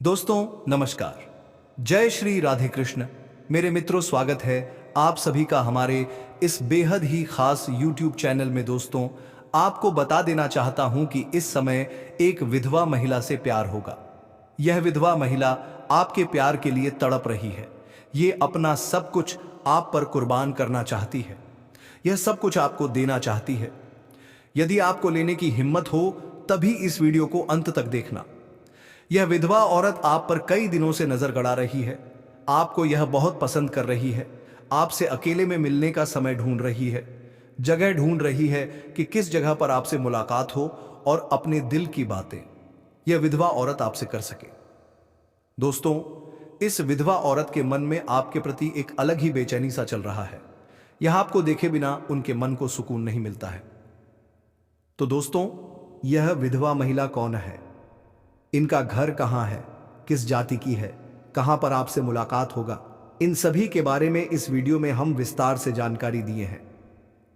दोस्तों नमस्कार। जय श्री राधे कृष्ण। मेरे मित्रों, स्वागत है आप सभी का हमारे इस बेहद ही खास YouTube चैनल में। दोस्तों, आपको बता देना चाहता हूं कि इस समय एक विधवा महिला से प्यार होगा। यह विधवा महिला आपके प्यार के लिए तड़प रही है। ये अपना सब कुछ आप पर कुर्बान करना चाहती है। यह सब कुछ आपको देना चाहती है। यदि आपको लेने की हिम्मत हो तभी इस वीडियो को अंत तक देखना। यह विधवा औरत आप पर कई दिनों से नजर गड़ा रही है। आपको यह बहुत पसंद कर रही है। आपसे अकेले में मिलने का समय ढूंढ रही है, जगह ढूंढ रही है कि किस जगह पर आपसे मुलाकात हो और अपने दिल की बातें यह विधवा औरत आपसे कर सके। दोस्तों, इस विधवा औरत के मन में आपके प्रति एक अलग ही बेचैनी सा चल रहा है। यह आपको देखे बिना उनके मन को सुकून नहीं मिलता है। तो दोस्तों, यह विधवा महिला कौन है, इनका घर कहां है, किस जाति की है, कहां पर आपसे मुलाकात होगा, इन सभी के बारे में इस वीडियो में हम विस्तार से जानकारी दिए हैं।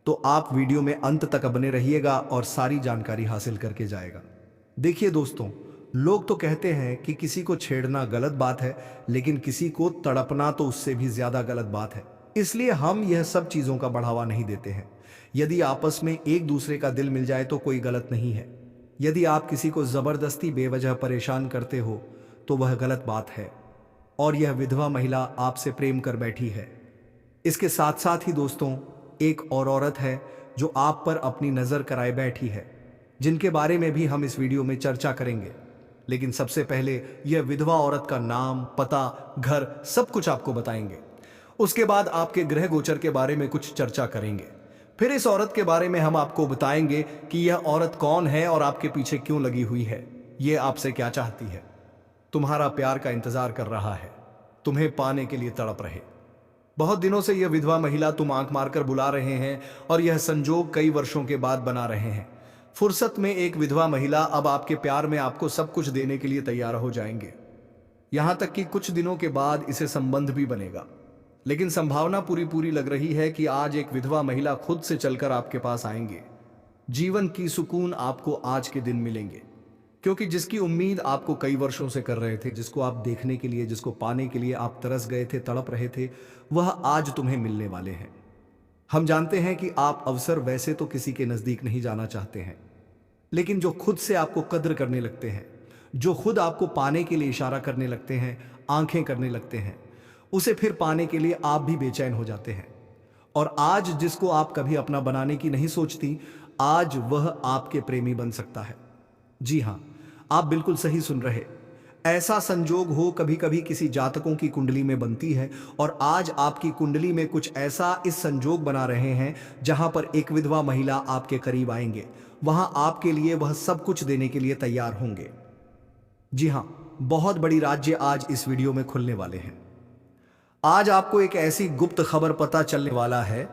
तो आप वीडियो में अंत तक बने रहिएगा और सारी जानकारी हासिल करके जाएगा। देखिए दोस्तों, लोग तो कहते हैं कि किसी को छेड़ना गलत बात है, लेकिन किसी को तड़पना तो उससे भी ज्यादा गलत बात है। इसलिए हम यह सब चीजों का बढ़ावा नहीं देते हैं। यदि आपस में एक दूसरे का दिल मिल जाए तो कोई गलत नहीं है। यदि आप किसी को जबरदस्ती बेवजह परेशान करते हो तो वह गलत बात है। और यह विधवा महिला आपसे प्रेम कर बैठी है। इसके साथ साथ ही दोस्तों, एक और औरत है जो आप पर अपनी नजर कराए बैठी है, जिनके बारे में भी हम इस वीडियो में चर्चा करेंगे। लेकिन सबसे पहले यह विधवा औरत का नाम, पता, घर सब कुछ आपको बताएंगे। उसके बाद आपके ग्रह गोचर के बारे में कुछ चर्चा करेंगे। फिर इस औरत के बारे में हम आपको बताएंगे कि यह औरत कौन है और आपके पीछे क्यों लगी हुई है। यह आपसे क्या चाहती है, तुम्हारा प्यार का इंतजार कर रहा है, तुम्हें पाने के लिए तड़प रहे। बहुत दिनों से यह विधवा महिला तुम आंख मारकर बुला रहे हैं और यह संजोग कई वर्षों के बाद बना रहे हैं। फुर्सत में एक विधवा महिला अब आपके प्यार में आपको सब कुछ देने के लिए तैयार हो जाएंगे। यहां तक कि कुछ दिनों के बाद इसे संबंध भी बनेगा। लेकिन संभावना पूरी लग रही है कि आज एक विधवा महिला खुद से चलकर आपके पास आएंगे। जीवन की सुकून आपको आज के दिन मिलेंगे, क्योंकि जिसकी उम्मीद आपको कई वर्षों से कर रहे थे, जिसको आप देखने के लिए, जिसको पाने के लिए आप तरस गए थे, तड़प रहे थे, वह आज तुम्हें मिलने वाले हैं। हम जानते हैं कि आप अवसर वैसे तो किसी के नजदीक नहीं जाना चाहते हैं, लेकिन जो खुद से आपको कद्र करने लगते हैं, जो खुद आपको पाने के लिए इशारा करने लगते हैं, आंखें करने लगते हैं, उसे फिर पाने के लिए आप भी बेचैन हो जाते हैं। और आज जिसको आप कभी अपना बनाने की नहीं सोचती, आज वह आपके प्रेमी बन सकता है। जी हां, आप बिल्कुल सही सुन रहे। ऐसा संजोग हो कभी कभी किसी जातकों की कुंडली में बनती है, और आज आपकी कुंडली में कुछ ऐसा इस संजोग बना रहे हैं जहां पर एक विधवा महिला आपके करीब आएंगे। वहां आपके लिए वह सब कुछ देने के लिए तैयार होंगे। जी हां, बहुत बड़ी राज्य आज इस वीडियो में खुलने वाले हैं। आज आपको एक ऐसी गुप्त खबर पता चलने वाला है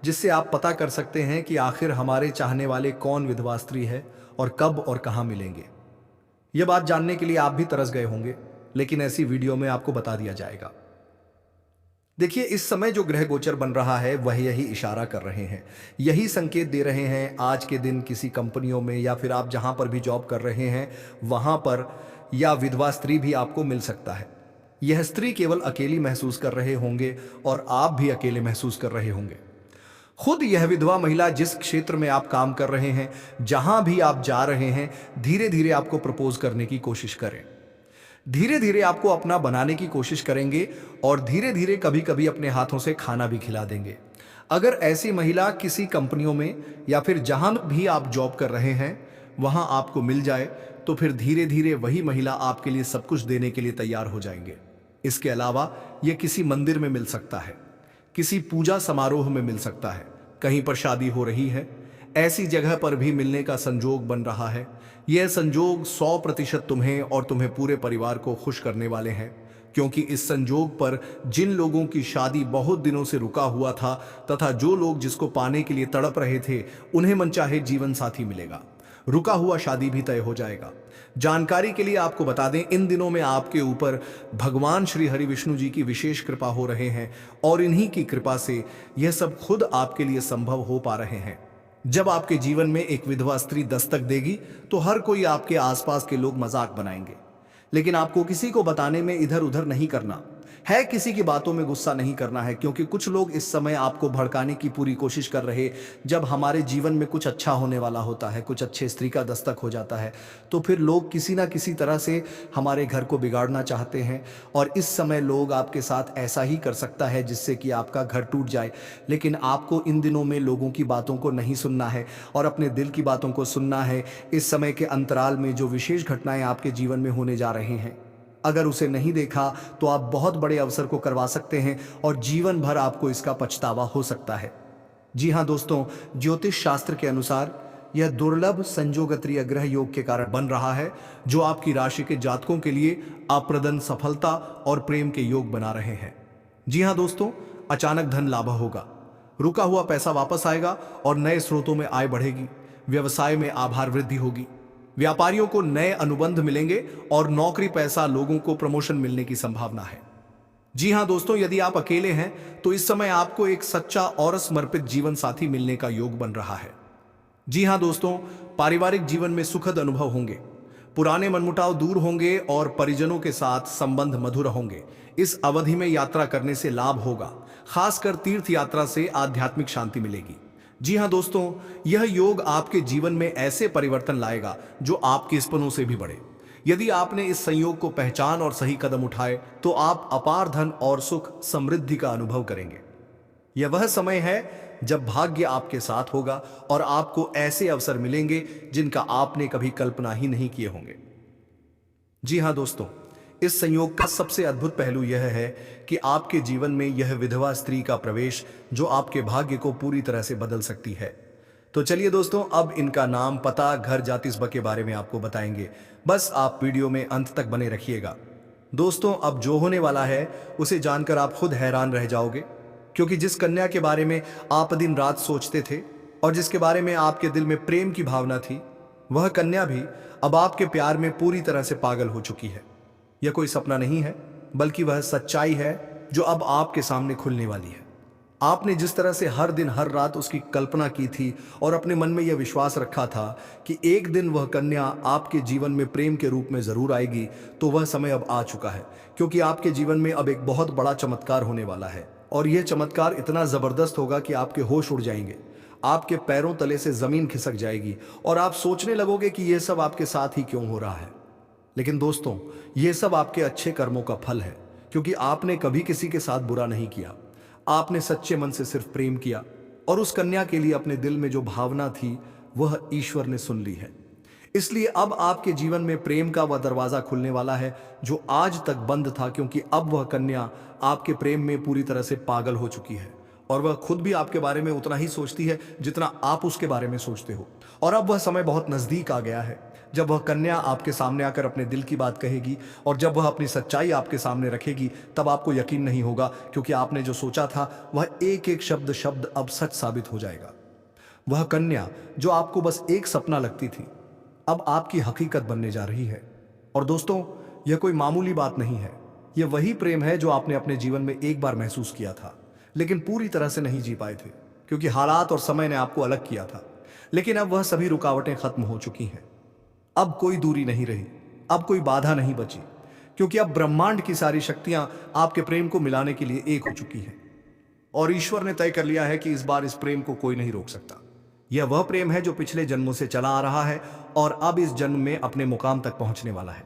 जिससे आप पता कर सकते हैं कि आखिर हमारे चाहने वाले कौन विधवा स्त्री है और कब और कहां मिलेंगे। यह बात जानने के लिए आप भी तरस गए होंगे, लेकिन ऐसी वीडियो में आपको बता दिया जाएगा। देखिए, इस समय जो ग्रह गोचर बन रहा है वह यही इशारा कर रहे हैं, यही संकेत दे रहे हैं। आज के दिन किसी कंपनियों में या फिर आप जहां पर भी जॉब कर रहे हैं वहां पर या विधवा स्त्री भी आपको मिल सकता है। यह स्त्री केवल अकेली महसूस कर रहे होंगे और आप भी अकेले महसूस कर रहे होंगे। खुद यह विधवा महिला जिस क्षेत्र में आप काम कर रहे हैं, जहां भी आप जा रहे हैं, धीरे धीरे आपको प्रपोज करने की कोशिश करें। धीरे धीरे आपको अपना बनाने की कोशिश करेंगे और धीरे धीरे कभी कभी अपने हाथों से खाना भी खिला देंगे। अगर ऐसी महिला किसी कंपनियों में या फिर जहां भी आप जॉब कर रहे हैं वहां आपको मिल जाए तो फिर धीरे धीरे वही महिला आपके लिए सब कुछ देने के लिए तैयार हो जाएंगे। इसके अलावा यह किसी मंदिर में मिल सकता है, किसी पूजा समारोह में मिल सकता है, कहीं पर शादी हो रही है, ऐसी जगह पर भी मिलने का संजोग बन रहा है। यह संजोग 100% तुम्हें और तुम्हें पूरे परिवार को खुश करने वाले हैं, क्योंकि इस संजोग पर जिन लोगों की शादी बहुत दिनों से रुका हुआ था तथा जो लोग जिसको पाने के लिए तड़प रहे थे, उन्हें मनचाहे जीवन साथी मिलेगा। रुका हुआ शादी भी तय हो जाएगा। जानकारी के लिए आपको बता दें, इन दिनों में आपके ऊपर भगवान श्री हरि विष्णु जी की विशेष कृपा हो रहे हैं और इन्हीं की कृपा से यह सब खुद आपके लिए संभव हो पा रहे हैं। जब आपके जीवन में एक विधवा स्त्री दस्तक देगी तो हर कोई आपके आसपास के लोग मजाक बनाएंगे। लेकिन आपको किसी को बताने में इधर उधर नहीं करना है, किसी की बातों में गुस्सा नहीं करना है, क्योंकि कुछ लोग इस समय आपको भड़काने की पूरी कोशिश कर रहे। जब हमारे जीवन में कुछ अच्छा होने वाला होता है, कुछ अच्छे स्त्री का दस्तक हो जाता है, तो फिर लोग किसी ना किसी तरह से हमारे घर को बिगाड़ना चाहते हैं। और इस समय लोग आपके साथ ऐसा ही कर सकता है जिससे कि आपका घर टूट जाए। लेकिन आपको इन दिनों में लोगों की बातों को नहीं सुनना है और अपने दिल की बातों को सुनना है। इस समय के अंतराल में जो विशेष घटनाएं आपके जीवन में होने जा रहे हैं, अगर उसे नहीं देखा तो आप बहुत बड़े अवसर को करवा सकते हैं और जीवन भर आपको इसका पछतावा हो सकता है। जी हाँ दोस्तों, ज्योतिष शास्त्र के अनुसार यह दुर्लभ संजोगत्रीय ग्रह योग के कारण बन रहा है, जो आपकी राशि के जातकों के लिए अप्रदन सफलता और प्रेम के योग बना रहे हैं। जी हाँ दोस्तों, अचानक धन लाभ होगा, रुका हुआ पैसा वापस आएगा और नए स्रोतों में आय बढ़ेगी। व्यवसाय में आभार वृद्धि होगी, व्यापारियों को नए अनुबंध मिलेंगे और नौकरी पैसा लोगों को प्रमोशन मिलने की संभावना है। जी हां दोस्तों, यदि आप अकेले हैं तो इस समय आपको एक सच्चा और समर्पित जीवन साथी मिलने का योग बन रहा है। जी हां दोस्तों, पारिवारिक जीवन में सुखद अनुभव होंगे, पुराने मनमुटाव दूर होंगे और परिजनों के साथ संबंध मधुर होंगे। इस अवधि में यात्रा करने से लाभ होगा, खासकर तीर्थ यात्रा से आध्यात्मिक शांति मिलेगी। जी हां दोस्तों, यह योग आपके जीवन में ऐसे परिवर्तन लाएगा जो आपके सपनों से भी बड़े। यदि आपने इस संयोग को पहचान और सही कदम उठाए तो आप अपार धन और सुख समृद्धि का अनुभव करेंगे। यह वह समय है जब भाग्य आपके साथ होगा और आपको ऐसे अवसर मिलेंगे जिनका आपने कभी कल्पना ही नहीं किए होंगे। जी हां दोस्तों, इस संयोग का सबसे अद्भुत पहलू यह है कि आपके जीवन में यह विधवा स्त्री का प्रवेश जो आपके भाग्य को पूरी तरह से बदल सकती है। तो चलिए दोस्तों, अब इनका नाम, पता, घर, जाति के बारे में आपको बताएंगे। बस आप वीडियो में अंत तक बने रखिएगा। दोस्तों, अब जो होने वाला है उसे जानकर आप खुद हैरान रह जाओगे, क्योंकि जिस कन्या के बारे में आप दिन रात सोचते थे और जिसके बारे में आपके दिल में प्रेम की भावना थी, वह कन्या भी अब आपके प्यार में पूरी तरह से पागल हो चुकी है। यह कोई सपना नहीं है, बल्कि वह सच्चाई है जो अब आपके सामने खुलने वाली है। आपने जिस तरह से हर दिन हर रात उसकी कल्पना की थी और अपने मन में यह विश्वास रखा था कि एक दिन वह कन्या आपके जीवन में प्रेम के रूप में जरूर आएगी, तो वह समय अब आ चुका है, क्योंकि आपके जीवन में अब एक बहुत बड़ा चमत्कार होने वाला है। और यह चमत्कार इतना जबरदस्त होगा कि आपके होश उड़ जाएंगे, आपके पैरों तले से जमीन खिसक जाएगी और आप सोचने लगोगे कि यह सब आपके साथ ही क्यों हो रहा है। लेकिन दोस्तों, यह सब आपके अच्छे कर्मों का फल है, क्योंकि आपने कभी किसी के साथ बुरा नहीं किया। आपने सच्चे मन से सिर्फ प्रेम किया और उस कन्या के लिए अपने दिल में जो भावना थी वह ईश्वर ने सुन ली है। इसलिए अब आपके जीवन में प्रेम का वह दरवाजा खुलने वाला है जो आज तक बंद था, क्योंकि अब वह कन्या आपके प्रेम में पूरी तरह से पागल हो चुकी है और वह खुद भी आपके बारे में उतना ही सोचती है जितना आप उसके बारे में सोचते हो। और अब वह समय बहुत नजदीक आ गया है जब वह कन्या आपके सामने आकर अपने दिल की बात कहेगी, और जब वह अपनी सच्चाई आपके सामने रखेगी तब आपको यकीन नहीं होगा, क्योंकि आपने जो सोचा था वह एक एक शब्द अब सच साबित हो जाएगा। वह कन्या जो आपको बस एक सपना लगती थी, अब आपकी हकीकत बनने जा रही है। और दोस्तों, यह कोई मामूली बात नहीं है, यह वही प्रेम है जो आपने अपने जीवन में एक बार महसूस किया था, लेकिन पूरी तरह से नहीं जी पाए थे, क्योंकि हालात और समय ने आपको अलग किया था। लेकिन अब वह सभी रुकावटें खत्म हो चुकी हैं। अब कोई दूरी नहीं रही, अब कोई बाधा नहीं बची, क्योंकि अब ब्रह्मांड की सारी शक्तियां आपके प्रेम को मिलाने के लिए एक हो चुकी हैं। और ईश्वर ने तय कर लिया है कि इस बार इस प्रेम को कोई नहीं रोक सकता। यह वह प्रेम है जो पिछले जन्मों से चला आ रहा है और अब इस जन्म में अपने मुकाम तक पहुंचने वाला है।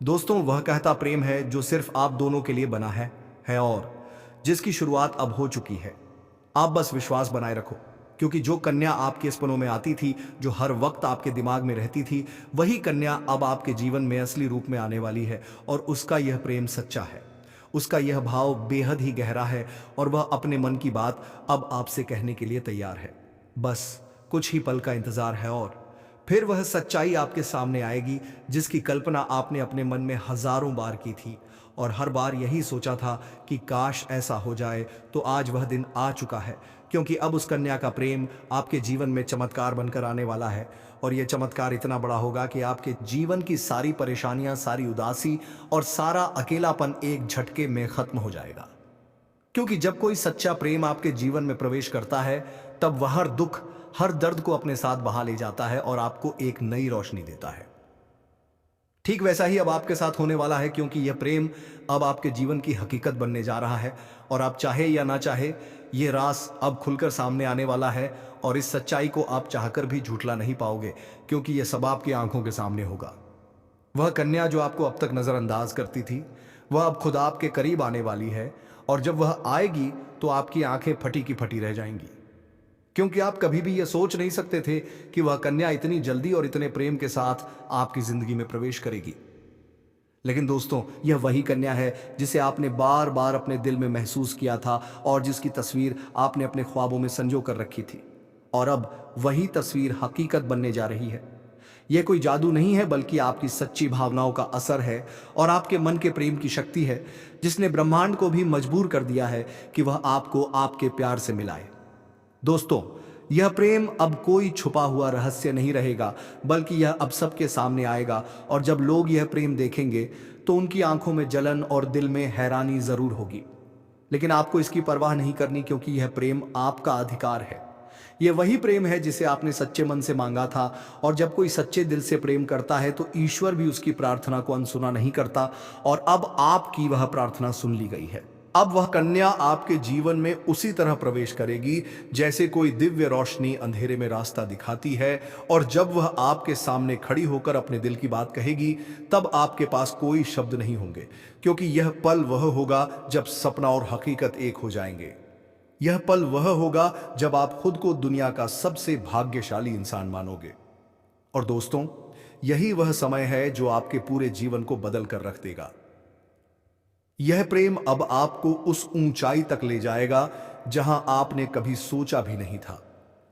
दोस्तों, वह कहता प्रेम है जो सिर्फ आप दोनों के लिए बना है और जिसकी शुरुआत अब हो चुकी है। आप बस विश्वास बनाए रखो, क्योंकि जो कन्या आपके सपनों में आती थी, जो हर वक्त आपके दिमाग में रहती थी, वही कन्या अब आपके जीवन में असली रूप में आने वाली है। और उसका यह प्रेम सच्चा है, उसका यह भाव बेहद ही गहरा है और वह अपने मन की बात अब आपसे कहने के लिए तैयार है। बस कुछ ही पल का इंतजार है और फिर वह सच्चाई आपके सामने आएगी जिसकी कल्पना आपने अपने मन में हजारों बार की थी और हर बार यही सोचा था कि काश ऐसा हो जाए। तो आज वह दिन आ चुका है, क्योंकि अब उस कन्या का प्रेम आपके जीवन में चमत्कार बनकर आने वाला है। और यह चमत्कार इतना बड़ा होगा कि आपके जीवन की सारी परेशानियां, सारी उदासी और सारा अकेलापन एक झटके में खत्म हो जाएगा। क्योंकि जब कोई सच्चा प्रेम आपके जीवन में प्रवेश करता है, तब वह हर दुख, हर दर्द को अपने साथ बहा ले जाता है और आपको एक नई रोशनी देता है। ठीक वैसा ही अब आपके साथ होने वाला है, क्योंकि यह प्रेम अब आपके जीवन की हकीकत बनने जा रहा है। और आप चाहे या ना चाहे, ये राज अब खुलकर सामने आने वाला है। और इस सच्चाई को आप चाहकर भी झूठला नहीं पाओगे, क्योंकि यह सब आपकी आंखों के सामने होगा। वह कन्या जो आपको अब तक नजरअंदाज करती थी, वह अब खुद आपके करीब आने वाली है। और जब वह आएगी तो आपकी आंखें फटी की फटी रह जाएंगी, क्योंकि आप कभी भी यह सोच नहीं सकते थे कि वह कन्या इतनी जल्दी और इतने प्रेम के साथ आपकी जिंदगी में प्रवेश करेगी। लेकिन दोस्तों, यह वही कन्या है जिसे आपने बार बार अपने दिल में महसूस किया था और जिसकी तस्वीर आपने अपने ख्वाबों में संजो कर रखी थी। और अब वही तस्वीर हकीकत बनने जा रही है। यह कोई जादू नहीं है, बल्कि आपकी सच्ची भावनाओं का असर है और आपके मन के प्रेम की शक्ति है, जिसने ब्रह्मांड को भी मजबूर कर दिया है कि वह आपको आपके प्यार से मिलाए। दोस्तों, यह प्रेम अब कोई छुपा हुआ रहस्य नहीं रहेगा, बल्कि यह अब सबके सामने आएगा। और जब लोग यह प्रेम देखेंगे तो उनकी आंखों में जलन और दिल में हैरानी जरूर होगी। लेकिन आपको इसकी परवाह नहीं करनी, क्योंकि यह प्रेम आपका अधिकार है। यह वही प्रेम है जिसे आपने सच्चे मन से मांगा था। और जब कोई सच्चे दिल से प्रेम करता है तो ईश्वर भी उसकी प्रार्थना को अनसुना नहीं करता। और अब आपकी वह प्रार्थना सुन ली गई है। अब वह कन्या आपके जीवन में उसी तरह प्रवेश करेगी जैसे कोई दिव्य रोशनी अंधेरे में रास्ता दिखाती है। और जब वह आपके सामने खड़ी होकर अपने दिल की बात कहेगी, तब आपके पास कोई शब्द नहीं होंगे, क्योंकि यह पल वह होगा जब सपना और हकीकत एक हो जाएंगे। यह पल वह होगा जब आप खुद को दुनिया का सबसे भाग्यशाली इंसान मानोगे। और दोस्तों, यही वह समय है जो आपके पूरे जीवन को बदल कर रख देगा। यह प्रेम अब आपको उस ऊंचाई तक ले जाएगा जहां आपने कभी सोचा भी नहीं था।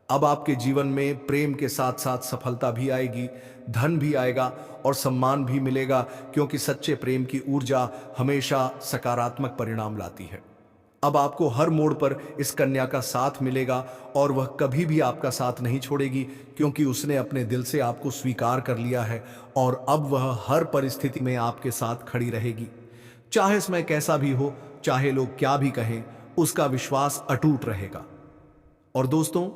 अब आपके जीवन में प्रेम के साथ साथ सफलता भी आएगी, धन भी आएगा और सम्मान भी मिलेगा, क्योंकि सच्चे प्रेम की ऊर्जा हमेशा सकारात्मक परिणाम लाती है। अब आपको हर मोड़ पर इस कन्या का साथ मिलेगा और वह कभी भी आपका साथ नहीं छोड़ेगी, क्योंकि उसने अपने दिल से आपको स्वीकार कर लिया है। और अब वह हर परिस्थिति में आपके साथ खड़ी रहेगी, चाहे समय कैसा भी हो, चाहे लोग क्या भी कहें, उसका विश्वास अटूट रहेगा। और दोस्तों,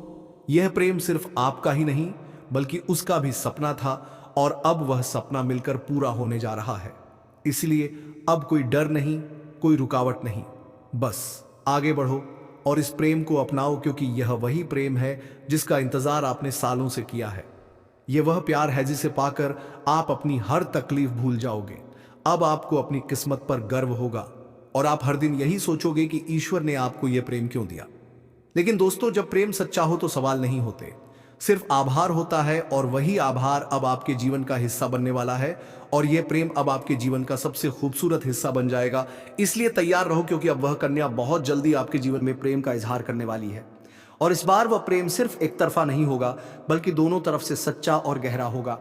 यह प्रेम सिर्फ आपका ही नहीं, बल्कि उसका भी सपना था। और अब वह सपना मिलकर पूरा होने जा रहा है। इसलिए अब कोई डर नहीं, कोई रुकावट नहीं, बस आगे बढ़ो और इस प्रेम को अपनाओ, क्योंकि यह वही प्रेम है जिसका इंतजार आपने सालों से किया है। यह वह प्यार है जिसे पाकर आप अपनी हर तकलीफ भूल जाओगे। अब आपको अपनी किस्मत पर गर्व होगा और आप हर दिन यही सोचोगे कि ईश्वर ने आपको यह प्रेम क्यों दिया। लेकिन दोस्तों, जब प्रेम सच्चा हो तो सवाल नहीं होते, सिर्फ आभार होता है। और वही आभार अब आपके जीवन का हिस्सा बनने वाला है। और यह प्रेम अब आपके जीवन का सबसे खूबसूरत हिस्सा बन जाएगा। इसलिए तैयार रहो, क्योंकि अब वह कन्या बहुत जल्दी आपके जीवन में प्रेम का इजहार करने वाली है। और इस बार वह प्रेम सिर्फ एक तरफा नहीं होगा, बल्कि दोनों तरफ से सच्चा और गहरा होगा।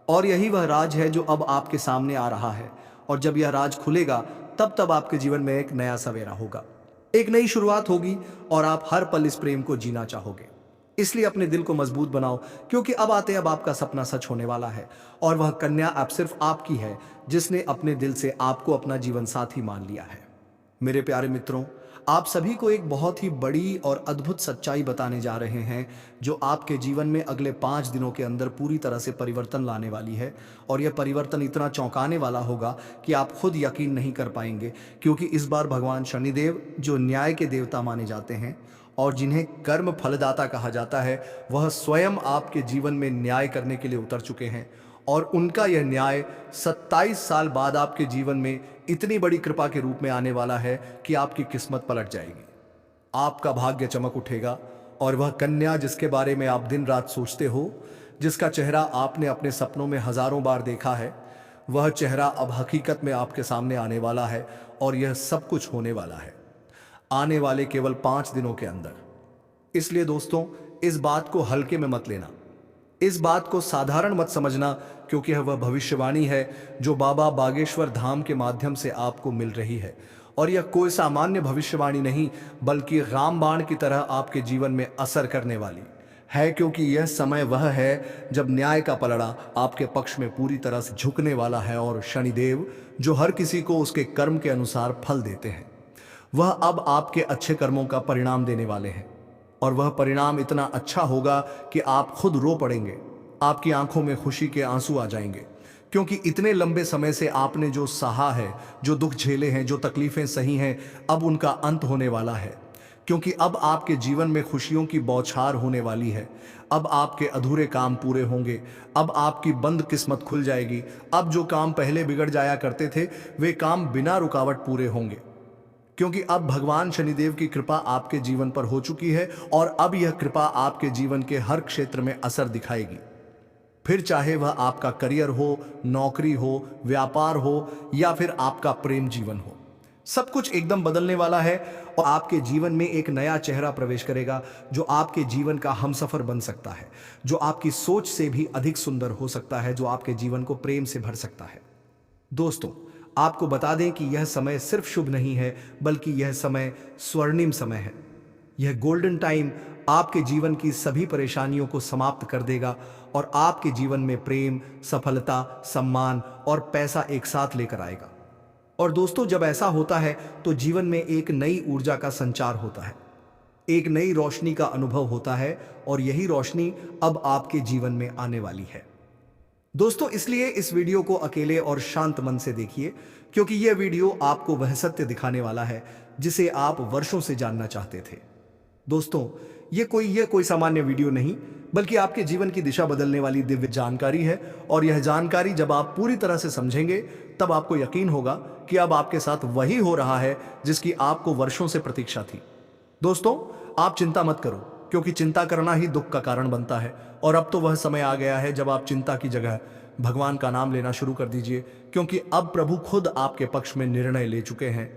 और यही वह राज है जो अब आपके सामने आ रहा है। और जब यह राज खुलेगा, तब आपके जीवन में एक नया सवेरा होगा, एक नई शुरुआत होगी और आप हर पल इस प्रेम को जीना चाहोगे। इसलिए अपने दिल को मजबूत बनाओ, क्योंकि अब आपका सपना सच होने वाला है। और वह कन्या अब सिर्फ आपकी है, जिसने अपने दिल से आपको अपना जीवन साथी मान लिया है। मेरे प्यारे मित्रों, आप सभी को एक बहुत ही बड़ी और अद्भुत सच्चाई बताने जा रहे हैं, जो आपके जीवन में अगले 5 दिनों के अंदर पूरी तरह से परिवर्तन लाने वाली है। और यह परिवर्तन इतना चौंकाने वाला होगा कि आप खुद यकीन नहीं कर पाएंगे, क्योंकि इस बार भगवान शनिदेव, जो न्याय के देवता माने जाते हैं और जिन्हें कर्म फलदाता कहा जाता है, वह स्वयं आपके जीवन में न्याय करने के लिए उतर चुके हैं। और उनका यह न्याय 27 साल बाद आपके जीवन में इतनी बड़ी कृपा के रूप में आने वाला है कि आपकी किस्मत पलट जाएगी, आपका भाग्य चमक उठेगा। और वह कन्या जिसके बारे में आप दिन रात सोचते हो, जिसका चेहरा आपने अपने सपनों में हजारों बार देखा है, वह चेहरा अब हकीकत में आपके सामने आने वाला है। और यह सब कुछ होने वाला है आने वाले केवल 5 दिनों के अंदर। इसलिए दोस्तों, इस बात को हल्के में मत लेना, इस बात को साधारण मत समझना, क्योंकि यह वह भविष्यवाणी है जो बाबा बागेश्वर धाम के माध्यम से आपको मिल रही है। और यह कोई सामान्य भविष्यवाणी नहीं, बल्कि रामबाण की तरह आपके जीवन में असर करने वाली है, क्योंकि यह समय वह है जब न्याय का पलड़ा आपके पक्ष में पूरी तरह से झुकने वाला है। और शनिदेव, जो हर किसी को उसके कर्म के अनुसार फल देते हैं, वह अब आपके अच्छे कर्मों का परिणाम देने वाले हैं। और वह परिणाम इतना अच्छा होगा कि आप खुद रो पड़ेंगे, आपकी आंखों में खुशी के आंसू आ जाएंगे, क्योंकि इतने लंबे समय से आपने जो सहा है, जो दुख झेले हैं, जो तकलीफें सही हैं, अब उनका अंत होने वाला है। क्योंकि अब आपके जीवन में खुशियों की बौछार होने वाली है। अब आपके अधूरे काम पूरे होंगे। अब आपकी बंद किस्मत खुल जाएगी। अब जो काम पहले बिगड़ जाया करते थे, वे काम बिना रुकावट पूरे होंगे। क्योंकि अब भगवान शनिदेव की कृपा आपके जीवन पर हो चुकी है और अब यह कृपा आपके जीवन के हर क्षेत्र में असर दिखाएगी। फिर चाहे वह आपका करियर हो, नौकरी हो, व्यापार हो या फिर आपका प्रेम जीवन हो, सब कुछ एकदम बदलने वाला है और आपके जीवन में एक नया चेहरा प्रवेश करेगा जो आपके जीवन का हमसफर बन सकता है, जो आपकी सोच से भी अधिक सुंदर हो सकता है, जो आपके जीवन को प्रेम से भर सकता है। दोस्तों, आपको बता दें कि यह समय सिर्फ शुभ नहीं है, बल्कि यह समय स्वर्णिम समय है। यह गोल्डन टाइम आपके जीवन की सभी परेशानियों को समाप्त कर देगा और आपके जीवन में प्रेम, सफलता, सम्मान और पैसा एक साथ लेकर आएगा। और दोस्तों, जब ऐसा होता है तो जीवन में एक नई ऊर्जा का संचार होता है, एक नई रोशनी का अनुभव होता है और यही रोशनी अब आपके जीवन में आने वाली है। दोस्तों, इसलिए इस वीडियो को अकेले और शांत मन से देखिए, क्योंकि यह वीडियो आपको वह सत्य दिखाने वाला है जिसे आप वर्षों से जानना चाहते थे। दोस्तों, यह कोई सामान्य वीडियो नहीं, बल्कि आपके जीवन की दिशा बदलने वाली दिव्य जानकारी है। और यह जानकारी जब आप पूरी तरह से समझेंगे, तब आपको यकीन होगा कि अब आपके साथ वही हो रहा है जिसकी आपको वर्षों से प्रतीक्षा थी। दोस्तों, आप चिंता मत करो, क्योंकि चिंता करना ही दुख का कारण बनता है। और अब तो वह समय आ गया है जब आप चिंता की जगह भगवान का नाम लेना शुरू कर दीजिए, क्योंकि अब प्रभु खुद आपके पक्ष में निर्णय ले चुके हैं।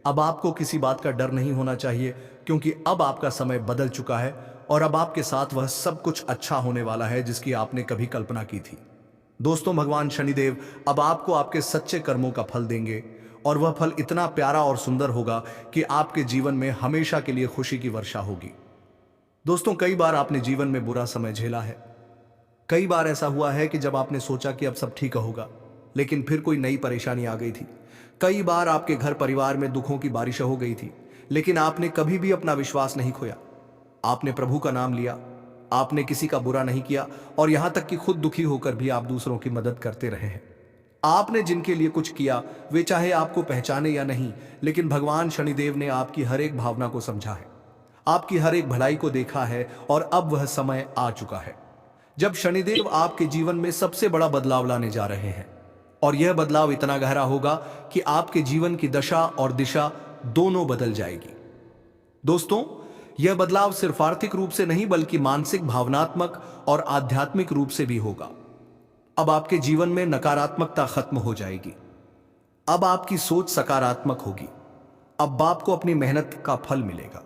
अब आपको किसी बात का डर नहीं होना चाहिए, क्योंकि अब आपका समय बदल चुका है और अब आपके साथ वह सब कुछ अच्छा होने वाला है जिसकी आपने कभी कल्पना की थी। दोस्तों, भगवान शनिदेव अब आपको आपके सच्चे कर्मों का फल देंगे और वह फल इतना प्यारा और सुंदर होगा कि आपके जीवन में हमेशा के लिए खुशी की वर्षा होगी। दोस्तों, कई बार आपने जीवन में बुरा समय झेला है। कई बार ऐसा हुआ है कि जब आपने सोचा कि अब सब ठीक होगा, लेकिन फिर कोई नई परेशानी आ गई थी। कई बार आपके घर परिवार में दुखों की बारिश हो गई थी, लेकिन आपने कभी भी अपना विश्वास नहीं खोया। आपने प्रभु का नाम लिया, आपने किसी का बुरा नहीं किया और यहां तक कि खुद दुखी होकर भी आप दूसरों की मदद करते रहे हैं। आपने जिनके लिए कुछ किया, वे चाहे आपको पहचाने या नहीं, लेकिन भगवान शनिदेव ने आपकी हर एक भावना को समझा है, आपकी हर एक भलाई को देखा है और अब वह समय आ चुका है जब शनिदेव आपके जीवन में सबसे बड़ा बदलाव लाने जा रहे हैं। और यह बदलाव इतना गहरा होगा कि आपके जीवन की दशा और दिशा दोनों बदल जाएगी। दोस्तों, यह बदलाव सिर्फ आर्थिक रूप से नहीं, बल्कि मानसिक, भावनात्मक और आध्यात्मिक रूप से भी होगा। अब आपके जीवन में नकारात्मकता खत्म हो जाएगी। अब आपकी सोच सकारात्मक होगी। अब आपको अपनी मेहनत का फल मिलेगा।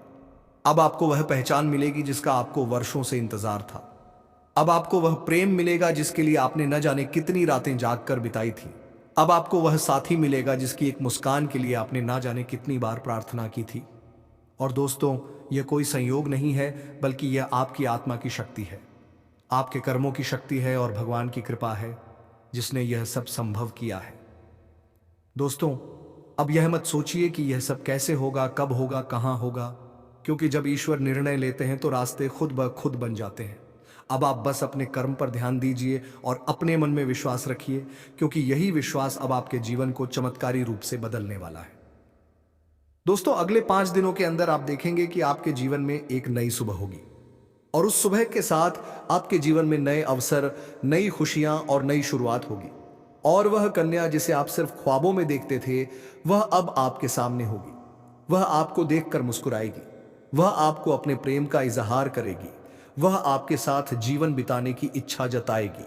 अब आपको वह पहचान मिलेगी जिसका आपको वर्षों से इंतजार था। अब आपको वह प्रेम मिलेगा जिसके लिए आपने न जाने कितनी रातें जागकर बिताई थी। अब आपको वह साथी मिलेगा जिसकी एक मुस्कान के लिए आपने न जाने कितनी बार प्रार्थना की थी। और दोस्तों, यह कोई संयोग नहीं है, बल्कि यह आपकी आत्मा की शक्ति है, आपके कर्मों की शक्ति है और भगवान की कृपा है जिसने यह सब संभव किया है। दोस्तों, अब यह मत सोचिए कि यह सब कैसे होगा, कब होगा, कहां होगा, क्योंकि जब ईश्वर निर्णय लेते हैं तो रास्ते खुद ब खुद बन जाते हैं। अब आप बस अपने कर्म पर ध्यान दीजिए और अपने मन में विश्वास रखिए, क्योंकि यही विश्वास अब आपके जीवन को चमत्कारी रूप से बदलने वाला है। दोस्तों, अगले 5 दिनों के अंदर आप देखेंगे कि आपके जीवन में एक नई सुबह होगी और उस सुबह के साथ आपके जीवन में नए अवसर, नई खुशियां और नई शुरुआत होगी। और वह कन्या जिसे आप सिर्फ ख्वाबों में देखते थे, वह अब आपके सामने होगी। वह आपको देखकर मुस्कुराएगी, वह आपको अपने प्रेम का इजहार करेगी, वह आपके साथ जीवन बिताने की इच्छा जताएगी।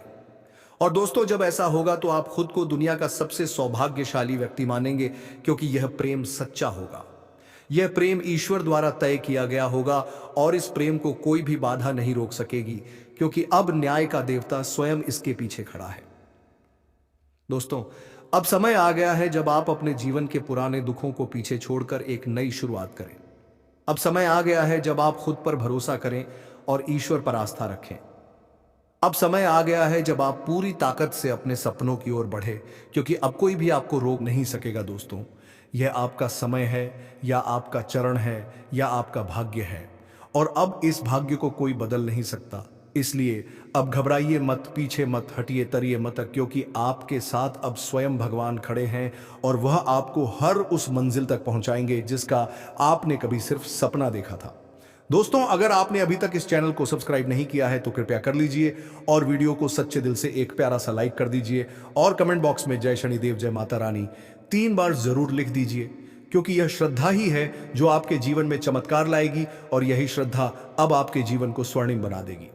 और दोस्तों, जब ऐसा होगा तो आप खुद को दुनिया का सबसे सौभाग्यशाली व्यक्ति मानेंगे, क्योंकि यह प्रेम सच्चा होगा। यह प्रेम ईश्वर द्वारा तय किया गया होगा और इस प्रेम को कोई भी बाधा नहीं रोक सकेगी, क्योंकि अब न्याय का देवता स्वयं इसके पीछे खड़ा है। दोस्तों, अब समय आ गया है जब आप अपने जीवन के पुराने दुखों को पीछे छोड़कर एक नई शुरुआत करें। अब समय आ गया है जब आप खुद पर भरोसा करें और ईश्वर पर आस्था रखें। अब समय आ गया है जब आप पूरी ताकत से अपने सपनों की ओर बढ़े, क्योंकि अब कोई भी आपको रोक नहीं सकेगा। दोस्तों, यह आपका समय है या आपका चरण है या आपका भाग्य है, और अब इस भाग्य को कोई बदल नहीं सकता। इसलिए अब घबराइए मत, पीछे मत हटिए, तरिए मत, क्योंकि आपके साथ अब स्वयं भगवान खड़े हैं और वह आपको हर उस मंजिल तक पहुंचाएंगे जिसका आपने कभी सिर्फ सपना देखा था। दोस्तों, अगर आपने अभी तक इस चैनल को सब्सक्राइब नहीं किया है तो कृपया कर लीजिए और वीडियो को सच्चे दिल से एक प्यारा सा लाइक कर दीजिए और कमेंट बॉक्स में जय शनिदेव, जय माता रानी 3 बार जरूर लिख दीजिए, क्योंकि यह श्रद्धा ही है जो आपके जीवन में चमत्कार लाएगी और यही श्रद्धा अब आपके जीवन को स्वर्णिम बना देगी।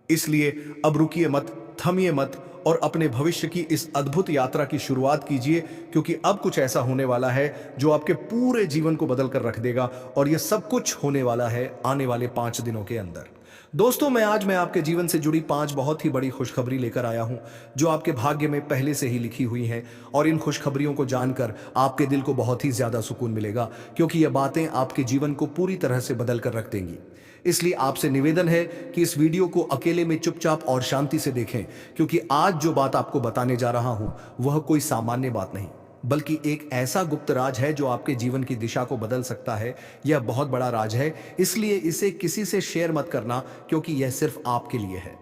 इसलिए अब रुकिए मत, थमिए मत और अपने भविष्य की इस अद्भुत यात्रा की शुरुआत कीजिए, क्योंकि अब कुछ ऐसा होने वाला है जो आपके पूरे जीवन को बदल कर रख देगा और यह सब कुछ होने वाला है आने वाले 5 दिनों के अंदर। दोस्तों, आज मैं आपके जीवन से जुड़ी 5 बहुत ही बड़ी खुशखबरी लेकर आया हूं जो आपके भाग्य में पहले से ही लिखी हुई हैं और इन खुशखबरियों को जानकर आपके दिल को बहुत ही ज्यादा सुकून मिलेगा, क्योंकि ये बातें आपके जीवन को पूरी तरह से बदल कर रख देंगी। इसलिए आपसे निवेदन है कि इस वीडियो को अकेले में चुपचाप और शांति से देखें, क्योंकि आज जो बात आपको बताने जा रहा हूं वह कोई सामान्य बात नहीं, बल्कि एक ऐसा गुप्त राज है जो आपके जीवन की दिशा को बदल सकता है। यह बहुत बड़ा राज है, इसलिए इसे किसी से शेयर मत करना, क्योंकि यह सिर्फ आपके लिए है।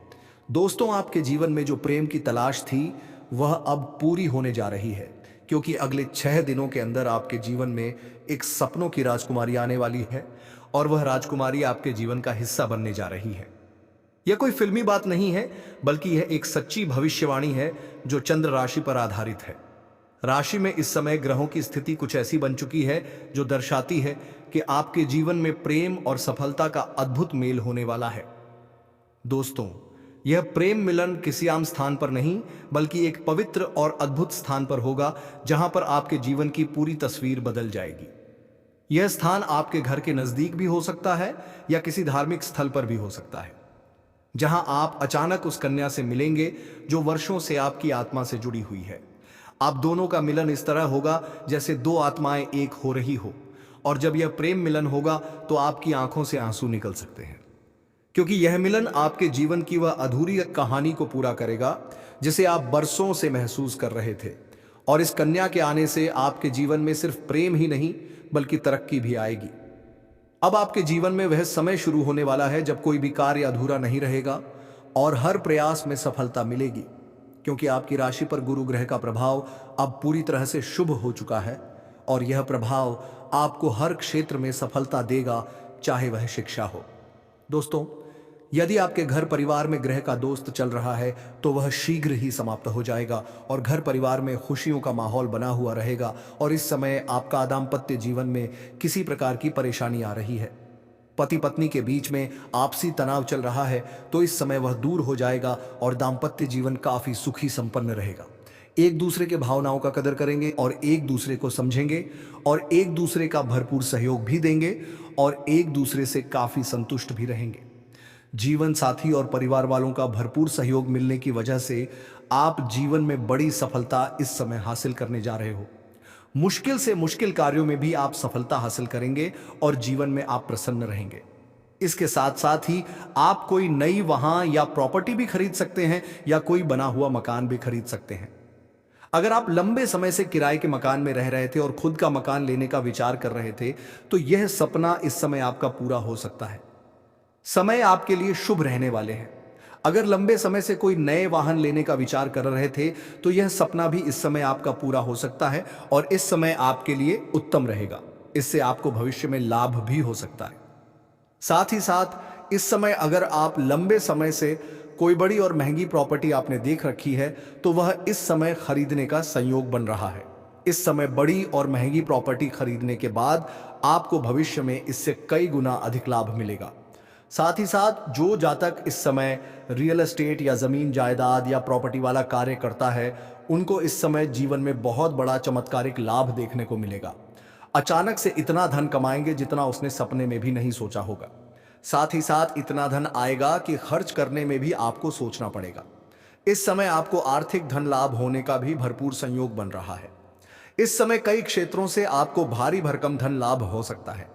दोस्तों, आपके जीवन में जो प्रेम की तलाश थी वह अब पूरी होने जा रही है, क्योंकि अगले 6 दिनों के अंदर आपके जीवन में एक सपनों की राजकुमारी आने वाली है और वह राजकुमारी आपके जीवन का हिस्सा बनने जा रही है। यह कोई फिल्मी बात नहीं है, बल्कि यह एक सच्ची भविष्यवाणी है जो चंद्र राशि पर आधारित है। राशि में इस समय ग्रहों की स्थिति कुछ ऐसी बन चुकी है जो दर्शाती है कि आपके जीवन में प्रेम और सफलता का अद्भुत मेल होने वाला है। दोस्तों, यह प्रेम मिलन किसी आम स्थान पर नहीं, बल्कि एक पवित्र और अद्भुत स्थान पर होगा, जहां पर आपके जीवन की पूरी तस्वीर बदल जाएगी। यह स्थान आपके घर के नजदीक भी हो सकता है या किसी धार्मिक स्थल पर भी हो सकता है, जहां आप अचानक उस कन्या से मिलेंगे जो वर्षों से आपकी आत्मा से जुड़ी हुई है। आप दोनों का मिलन इस तरह होगा जैसे 2 आत्माएं एक हो रही हो, और जब यह प्रेम मिलन होगा तो आपकी आंखों से आंसू निकल सकते हैं, क्योंकि यह मिलन आपके जीवन की वह अधूरी कहानी को पूरा करेगा जिसे आप बरसों से महसूस कर रहे थे। और इस कन्या के आने से आपके जीवन में सिर्फ प्रेम ही नहीं बल्कि तरक्की भी आएगी। अब आपके जीवन में वह समय शुरू होने वाला है जब कोई भी कार्य अधूरा नहीं रहेगा और हर प्रयास में सफलता मिलेगी, क्योंकि आपकी राशि पर गुरु ग्रह का प्रभाव अब पूरी तरह से शुभ हो चुका है और यह प्रभाव आपको हर क्षेत्र में सफलता देगा, चाहे वह शिक्षा हो। दोस्तों, यदि आपके घर परिवार में ग्रह का दोस्त चल रहा है तो वह शीघ्र ही समाप्त हो जाएगा और घर परिवार में खुशियों का माहौल बना हुआ रहेगा। और इस समय आपका दाम्पत्य जीवन में किसी प्रकार की परेशानी आ रही है, पति पत्नी के बीच में आपसी तनाव चल रहा है, तो इस समय वह दूर हो जाएगा और दाम्पत्य जीवन काफी सुखी संपन्न रहेगा। एक दूसरे के भावनाओं का कदर करेंगे और एक दूसरे को समझेंगे और एक दूसरे का भरपूर सहयोग भी देंगे और एक दूसरे से काफी संतुष्ट भी रहेंगे। जीवन साथी और परिवार वालों का भरपूर सहयोग मिलने की वजह से आप जीवन में बड़ी सफलता इस समय हासिल करने जा रहे हो। मुश्किल से मुश्किल कार्यों में भी आप सफलता हासिल करेंगे और जीवन में आप प्रसन्न रहेंगे। इसके साथ साथ ही आप कोई नई वाहन या प्रॉपर्टी भी खरीद सकते हैं या कोई बना हुआ मकान भी खरीद सकते हैं। अगर आप लंबे समय से किराए के मकान में रह रहे थे और खुद का मकान लेने का विचार कर रहे थे, तो यह सपना इस समय आपका पूरा हो सकता है। समय आपके लिए शुभ रहने वाले हैं। अगर लंबे समय से कोई नए वाहन लेने का विचार कर रहे थे तो यह सपना भी इस समय आपका पूरा हो सकता है और इस समय आपके लिए उत्तम रहेगा। इससे आपको भविष्य में लाभ भी हो सकता है। साथ ही साथ इस समय अगर आप लंबे समय से कोई बड़ी और महंगी प्रॉपर्टी आपने देख रखी है तो वह इस समय खरीदने का संयोग बन रहा है। इस समय बड़ी और महंगी प्रॉपर्टी खरीदने के बाद आपको भविष्य में इससे कई गुना अधिक लाभ मिलेगा। साथ ही साथ जो जातक इस समय रियल एस्टेट या जमीन जायदाद या प्रॉपर्टी वाला कार्य करता है, उनको इस समय जीवन में बहुत बड़ा चमत्कारिक लाभ देखने को मिलेगा। अचानक से इतना धन कमाएंगे जितना उसने सपने में भी नहीं सोचा होगा। साथ ही साथ इतना धन आएगा कि खर्च करने में भी आपको सोचना पड़ेगा। इस समय आपको आर्थिक धन लाभ होने का भी भरपूर संयोग बन रहा है। इस समय कई क्षेत्रों से आपको भारी भरकम धन लाभ हो सकता है।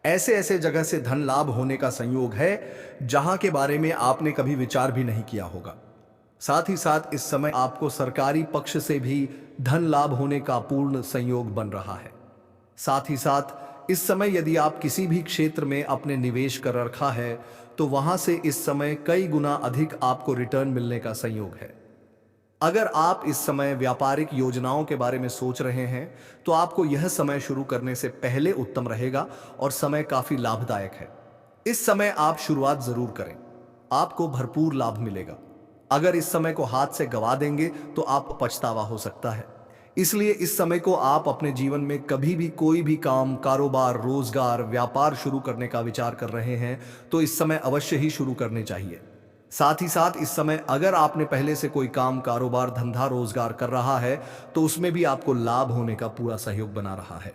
ऐसे ऐसे जगह से धन लाभ होने का संयोग है जहां के बारे में आपने कभी विचार भी नहीं किया होगा। साथ ही साथ इस समय आपको सरकारी पक्ष से भी धन लाभ होने का पूर्ण संयोग बन रहा है। साथ ही साथ इस समय यदि आप किसी भी क्षेत्र में अपने निवेश कर रखा है तो वहां से इस समय कई गुना अधिक आपको रिटर्न मिलने का संयोग है। अगर आप इस समय व्यापारिक योजनाओं के बारे में सोच रहे हैं तो आपको यह समय शुरू करने से पहले उत्तम रहेगा और समय काफी लाभदायक है। इस समय आप शुरुआत जरूर करें, आपको भरपूर लाभ मिलेगा। अगर इस समय को हाथ से गवा देंगे तो आप पछतावा हो सकता है। इसलिए इस समय को आप अपने जीवन में कभी भी कोई भी काम, कारोबार, रोजगार, व्यापार शुरू करने का विचार कर रहे हैं तो इस समय अवश्य ही शुरू करने चाहिए। साथ ही साथ इस समय अगर आपने पहले से कोई काम, कारोबार, धंधा, रोजगार कर रहा है तो उसमें भी आपको लाभ होने का पूरा सहयोग बना रहा है।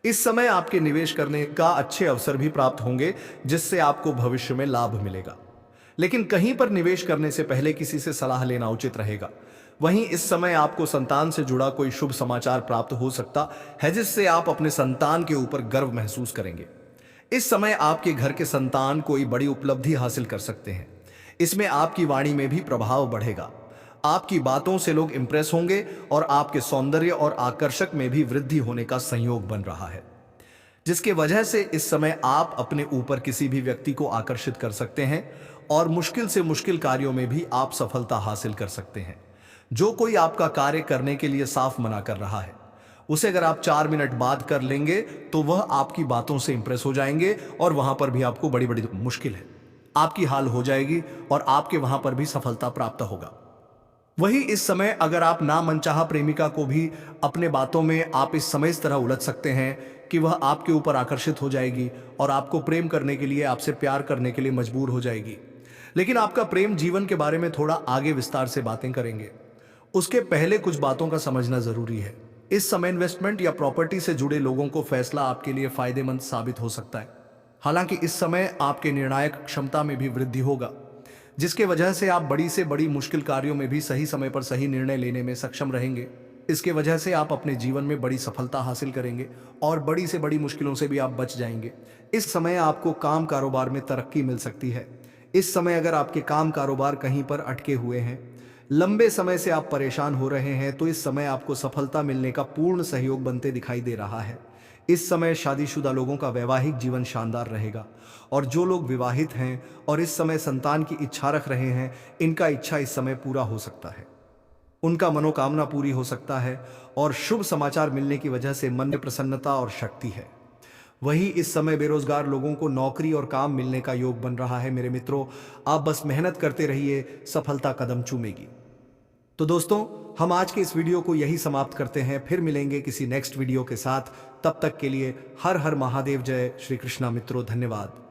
इस समय आपके निवेश करने का अच्छे अवसर भी प्राप्त होंगे जिससे आपको भविष्य में लाभ मिलेगा। लेकिन कहीं पर निवेश करने से पहले किसी से सलाह लेना उचित रहेगा। वहीं इस समय आपको संतान से जुड़ा कोई शुभ समाचार प्राप्त हो सकता है जिससे आप अपने संतान के ऊपर गर्व महसूस करेंगे। इस समय आपके घर के संतान कोई बड़ी उपलब्धि हासिल कर सकते हैं। इसमें आपकी वाणी में भी प्रभाव बढ़ेगा। आपकी बातों से लोग इंप्रेस होंगे और आपके सौंदर्य और आकर्षक में भी वृद्धि होने का संयोग बन रहा है, जिसके वजह से इस समय आप अपने ऊपर किसी भी व्यक्ति को आकर्षित कर सकते हैं और मुश्किल से मुश्किल कार्यों में भी आप सफलता हासिल कर सकते हैं। जो कोई आपका कार्य करने के लिए साफ मना कर रहा है उसे अगर आप 4 मिनट बाद कर लेंगे तो वह आपकी बातों से इंप्रेस हो जाएंगे और वहां पर भी आपको बड़ी बड़ी मुश्किल है, आपकी हाल हो जाएगी और आपके वहां पर भी सफलता प्राप्त होगा। वही इस समय अगर आप ना मनचाहा प्रेमिका को भी अपने बातों में आप इस समय इस तरह उलझ सकते हैं कि वह आपके ऊपर आकर्षित हो जाएगी और आपको प्रेम करने के लिए, आपसे प्यार करने के लिए मजबूर हो जाएगी। लेकिन आपका प्रेम जीवन के बारे में थोड़ा आगे विस्तार से बातें करेंगे। उसके पहले कुछ बातों का समझना जरूरी है। इस समय इन्वेस्टमेंट या प्रॉपर्टी से जुड़े लोगों को फैसला आपके लिए फायदेमंद साबित हो सकता है। हालांकि इस समय आपके निर्णायक क्षमता में भी वृद्धि होगा, जिसके वजह से आप बड़ी से बड़ी मुश्किल कार्यों में भी सही समय पर सही निर्णय लेने में सक्षम रहेंगे। इसके वजह से आप अपने जीवन में बड़ी सफलता हासिल करेंगे और बड़ी से बड़ी मुश्किलों से भी आप बच जाएंगे। इस समय आपको काम कारोबार में तरक्की मिल सकती है। इस समय अगर आपके काम कारोबार कहीं पर अटके हुए हैं, लंबे समय से आप परेशान हो रहे हैं, तो इस समय आपको सफलता मिलने का पूर्ण सहयोग बनते दिखाई दे रहा है। इस समय शादीशुदा लोगों का वैवाहिक जीवन शानदार रहेगा और जो लोग विवाहित हैं और इस समय संतान की इच्छा रख रहे हैं, इनका इच्छा इस समय पूरा हो सकता है। उनका मनोकामना पूरी हो सकता है और शुभ समाचार मिलने की वजह से मन में प्रसन्नता और शक्ति है। वही इस समय बेरोजगार लोगों को नौकरी और काम मिलने का योग बन रहा है। मेरे मित्रों, आप बस मेहनत करते रहिए, सफलता कदम चूमेगी। तो दोस्तों, हम आज के इस वीडियो को यही समाप्त करते हैं। फिर मिलेंगे किसी नेक्स्ट वीडियो के साथ। तब तक के लिए हर हर महादेव। जय श्री कृष्णा। मित्रों, धन्यवाद।